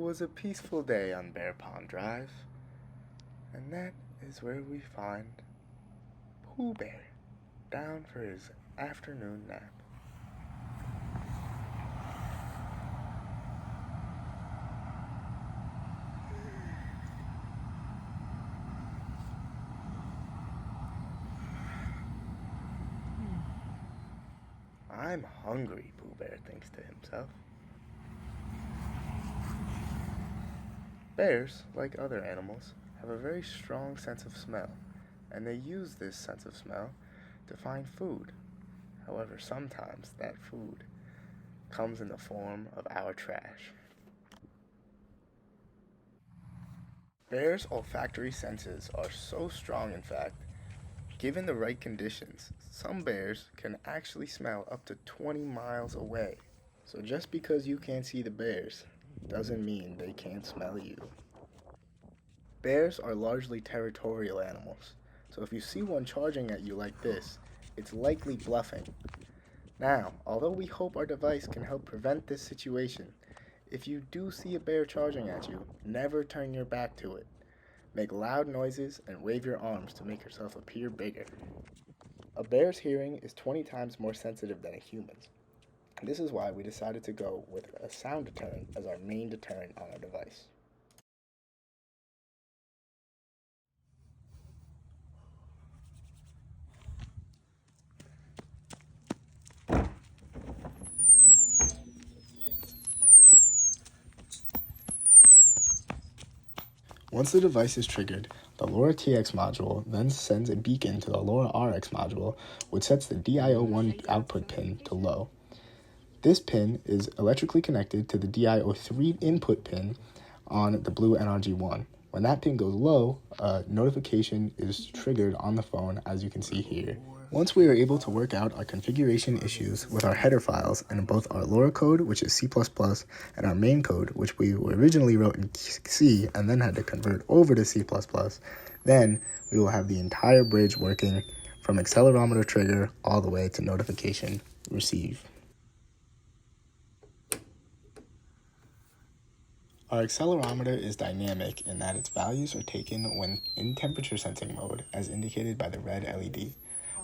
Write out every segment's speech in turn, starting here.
was a peaceful day on Bear Pond Drive, and that is where we find Pooh Bear down for his afternoon nap. I'm hungry, Pooh Bear thinks to himself. Bears, like other animals, have a very strong sense of smell, and they use this sense of smell to find food. However, sometimes that food comes in the form of our trash. Bears' olfactory senses are so strong, in fact, given the right conditions, some bears can actually smell up to 20 miles away. So just because you can't see the bears doesn't mean they can't smell you. Bears are largely territorial animals, so if you see one charging at you like this, it's likely bluffing. Now, although we hope our device can help prevent this situation, if you do see a bear charging at you, never turn your back to it. Make loud noises and wave your arms to make yourself appear bigger. A bear's hearing is 20 times more sensitive than a human's. This is why we decided to go with a sound deterrent as our main deterrent on our device. Once the device is triggered, the LoRa TX module then sends a beacon to the LoRa RX module, which sets the DIO1 output pin to low. This pin is electrically connected to the DIO3 input pin on the blue NRG1. When that pin goes low, a notification is triggered on the phone, as you can see here. Once we are able to work out our configuration issues with our header files in both our LoRa code, which is C++, and our main code, which we originally wrote in C and then had to convert over to C++, then we will have the entire bridge working from accelerometer trigger all the way to notification receive. Our accelerometer is dynamic in that its values are taken when in temperature sensing mode, as indicated by the red LED.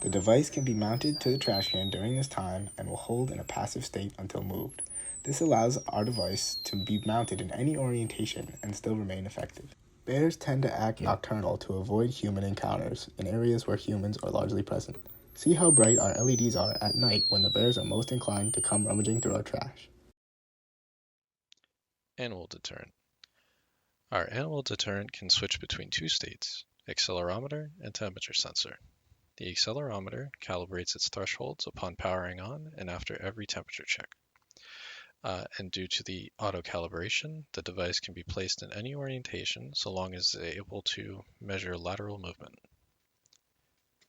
The device can be mounted to the trash can during this time and will hold in a passive state until moved. This allows our device to be mounted in any orientation and still remain effective. Bears tend to act nocturnal to avoid human encounters in areas where humans are largely present. See how bright our LEDs are at night when the bears are most inclined to come rummaging through our trash. Animal deterrent. Our animal deterrent can switch between two states, accelerometer and temperature sensor. The accelerometer calibrates its thresholds upon powering on and after every temperature check. And due to the auto-calibration, the device can be placed in any orientation so long as it is able to measure lateral movement.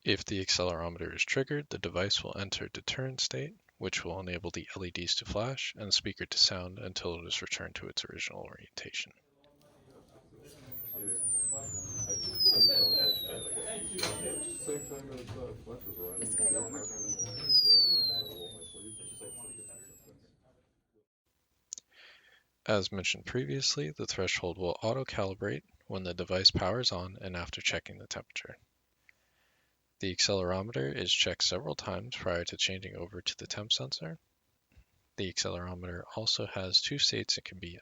If the accelerometer is triggered, the device will enter deterrent state, which will enable the LEDs to flash and the speaker to sound until it is returned to its original orientation. As mentioned previously, the threshold will auto-calibrate when the device powers on and after checking the temperature. The accelerometer is checked several times prior to changing over to the temp sensor. The accelerometer also has two states it can be in,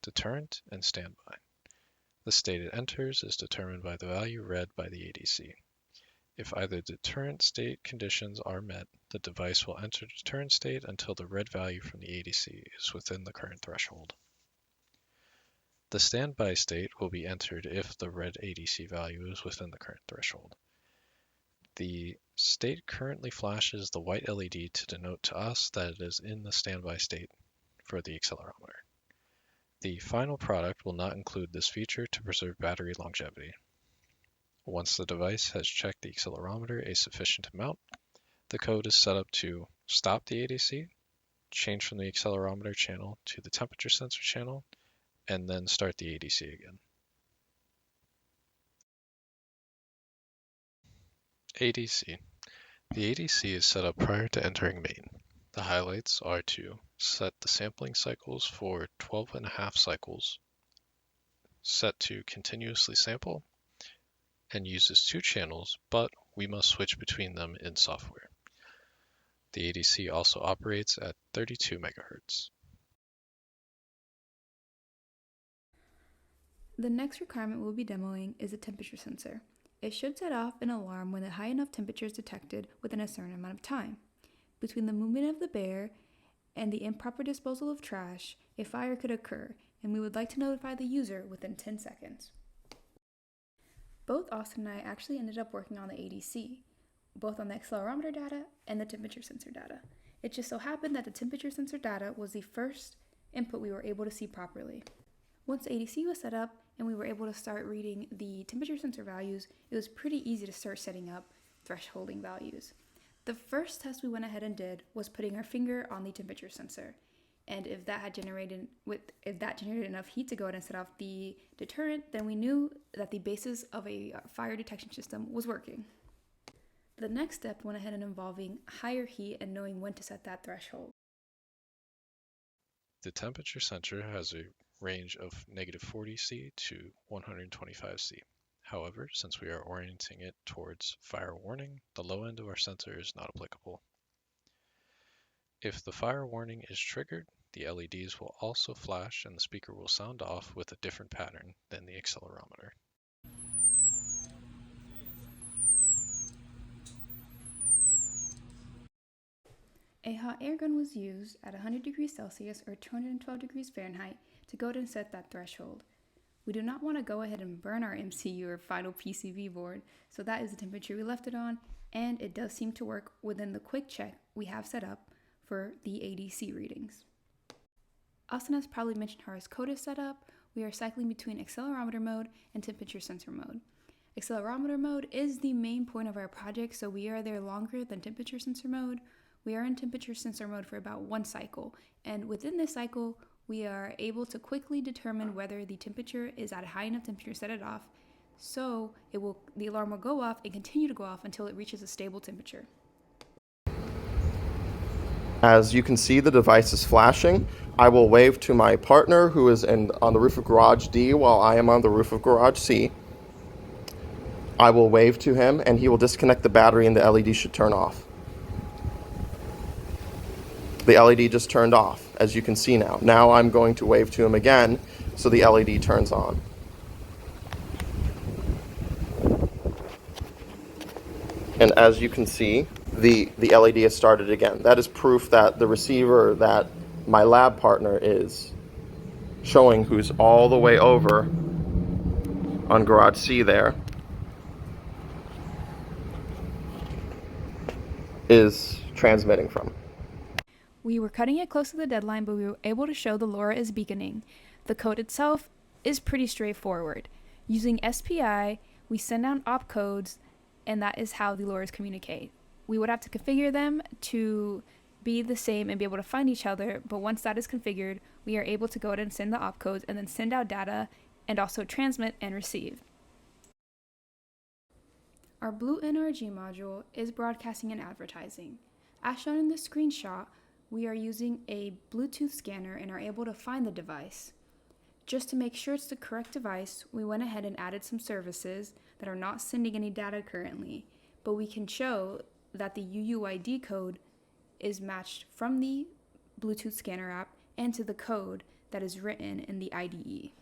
deterrent and standby. The state it enters is determined by the value read by the ADC. If either deterrent state conditions are met, the device will enter deterrent state until the read value from the ADC is within the current threshold. The standby state will be entered if the read ADC value is within the current threshold. The state currently flashes the white LED to denote to us that it is in the standby state for the accelerometer. The final product will not include this feature to preserve battery longevity. Once the device has checked the accelerometer a sufficient amount, the code is set up to stop the ADC, change from the accelerometer channel to the temperature sensor channel, and then start the ADC again. ADC. The ADC is set up prior to entering main. The highlights are to Set the sampling cycles for 12.5 cycles, set to continuously sample, and uses 2 channels, but we must switch between them in software. The ADC also operates at 32 MHz. The next requirement we'll be demoing is a temperature sensor. It should set off an alarm when a high enough temperature is detected within a certain amount of time. Between the movement of the bear and the improper disposal of trash, a fire could occur, and we would like to notify the user within 10 seconds. Both Austin and I actually ended up working on the ADC, both on the accelerometer data and the temperature sensor data. It just so happened that the temperature sensor data was the first input we were able to see properly. Once the ADC was set up and we were able to start reading the temperature sensor values, it was pretty easy to start setting up thresholding values. The first test we went ahead and did was putting our finger on the temperature sensor. And if that generated enough heat to go ahead and set off the deterrent, then we knew that the basis of a fire detection system was working. The next step went ahead and involving higher heat and knowing when to set that threshold. The temperature sensor has a range of -40°C to 125°C. However, since we are orienting it towards fire warning, the low end of our sensor is not applicable. If the fire warning is triggered, the LEDs will also flash and the speaker will sound off with a different pattern than the accelerometer. A hot air gun was used at 100 degrees Celsius or 212 degrees Fahrenheit to go ahead and set that threshold. We do not want to go ahead and burn our MCU or final PCB board, so that is the temperature we left it on, and it does seem to work within the quick check we have set up for the ADC readings. Austin has probably mentioned how our code is set up. We are cycling between accelerometer mode and temperature sensor mode. Accelerometer mode is the main point of our project, so we are there longer than temperature sensor mode. We are in temperature sensor mode for about 1 cycle, and within this cycle, we are able to quickly determine whether the temperature is at a high enough temperature to set it off, so the alarm will go off and continue to go off until it reaches a stable temperature. As you can see, the device is flashing. I will wave to my partner who is on the roof of garage D while I am on the roof of garage C. I will wave to him and he will disconnect the battery and the LED should turn off. The LED just turned off, as you can see now. Now I'm going to wave to him again so the LED turns on. And as you can see, the LED has started again. That is proof that the receiver that my lab partner is showing, who's all the way over on garage C there, is transmitting from. We were cutting it close to the deadline, but we were able to show the LoRa is beaconing. The code itself is pretty straightforward. Using SPI, we send out opcodes, and that is how the LoRas communicate. We would have to configure them to be the same and be able to find each other, but once that is configured, we are able to go ahead and send the opcodes and then send out data and also transmit and receive. Our Blue NRG module is broadcasting and advertising. As shown in this screenshot, we are using a Bluetooth scanner and are able to find the device. Just to make sure it's the correct device, we went ahead and added some services that are not sending any data currently, but we can show that the UUID code is matched from the Bluetooth scanner app and to the code that is written in the IDE.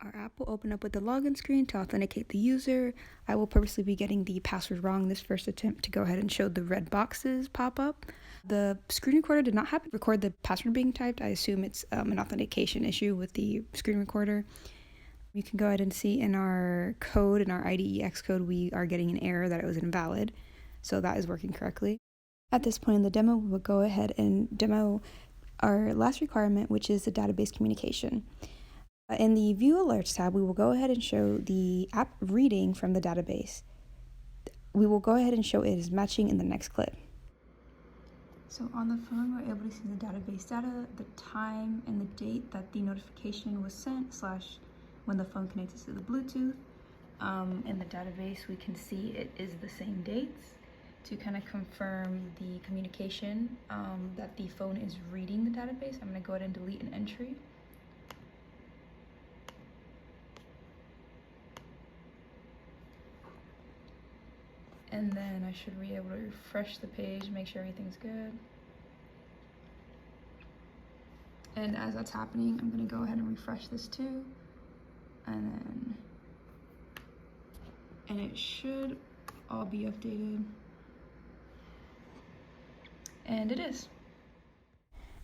Our app will open up with the login screen to authenticate the user. I will purposely be getting the password wrong this first attempt to go ahead and show the red boxes pop up. The screen recorder did not happen to record the password being typed. I assume it's an authentication issue with the screen recorder. You can go ahead and see in our code, in our IDE Xcode, we are getting an error that it was invalid. So that is working correctly. At this point in the demo, we will go ahead and demo our last requirement, which is the database communication. In the View Alerts tab, we will go ahead and show the app reading from the database. We will go ahead and show it is matching in the next clip. So on the phone, we're able to see the database data, the time and the date that the notification was sent, / when the phone connected to the Bluetooth. In the database, we can see it is the same dates. to kind of confirm the communication that the phone is reading the database. I'm going to go ahead and delete an entry. And then I should be able to refresh the page, make sure everything's good. And as that's happening, I'm going to go ahead and refresh this too. And it should all be updated. And it is.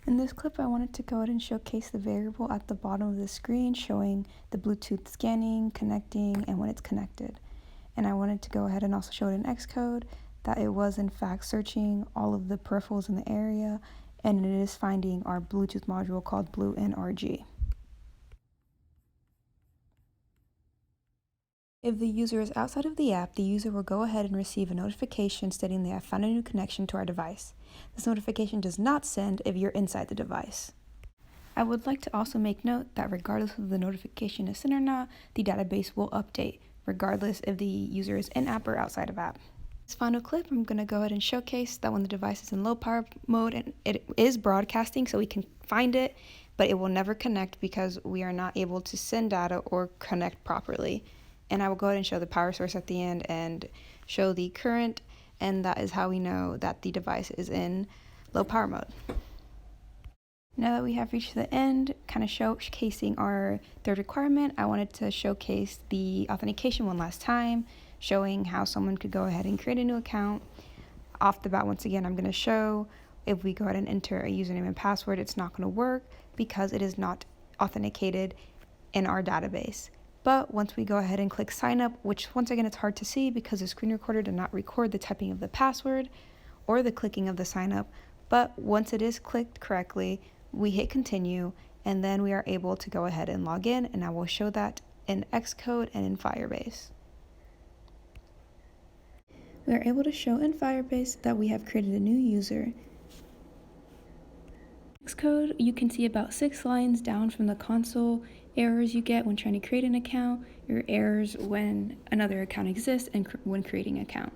In this clip, I wanted to go ahead and showcase the variable at the bottom of the screen showing the Bluetooth scanning, connecting, and when it's connected. And I wanted to go ahead and also show it in Xcode that it was in fact searching all of the peripherals in the area, and it is finding our Bluetooth module called BlueNRG. If the user is outside of the app, the user will go ahead and receive a notification stating they have found a new connection to our device. This notification does not send if you're inside the device. I would like to also make note that regardless of the notification is sent or not, the database will update, regardless if the user is in-app or outside of app. This final clip, I'm going to go ahead and showcase that when the device is in low power mode and it is broadcasting so we can find it, but it will never connect because we are not able to send data or connect properly. And I will go ahead and show the power source at the end and show the current, and that is how we know that the device is in low power mode. Now that we have reached the end, kind of showcasing our third requirement, I wanted to showcase the authentication one last time, showing how someone could go ahead and create a new account. Off the bat, once again, I'm going to show if we go ahead and enter a username and password, it's not going to work because it is not authenticated in our database. But once we go ahead and click sign up, which once again it's hard to see because the screen recorder did not record the typing of the password or the clicking of the sign up, but once it is clicked correctly, we hit continue, and then we are able to go ahead and log in, and I will show that in Xcode and in Firebase. We are able to show in Firebase that we have created a new user. Xcode, you can see about 6 lines down from the console errors you get when trying to create an account, your errors when another account exists, and when creating an account.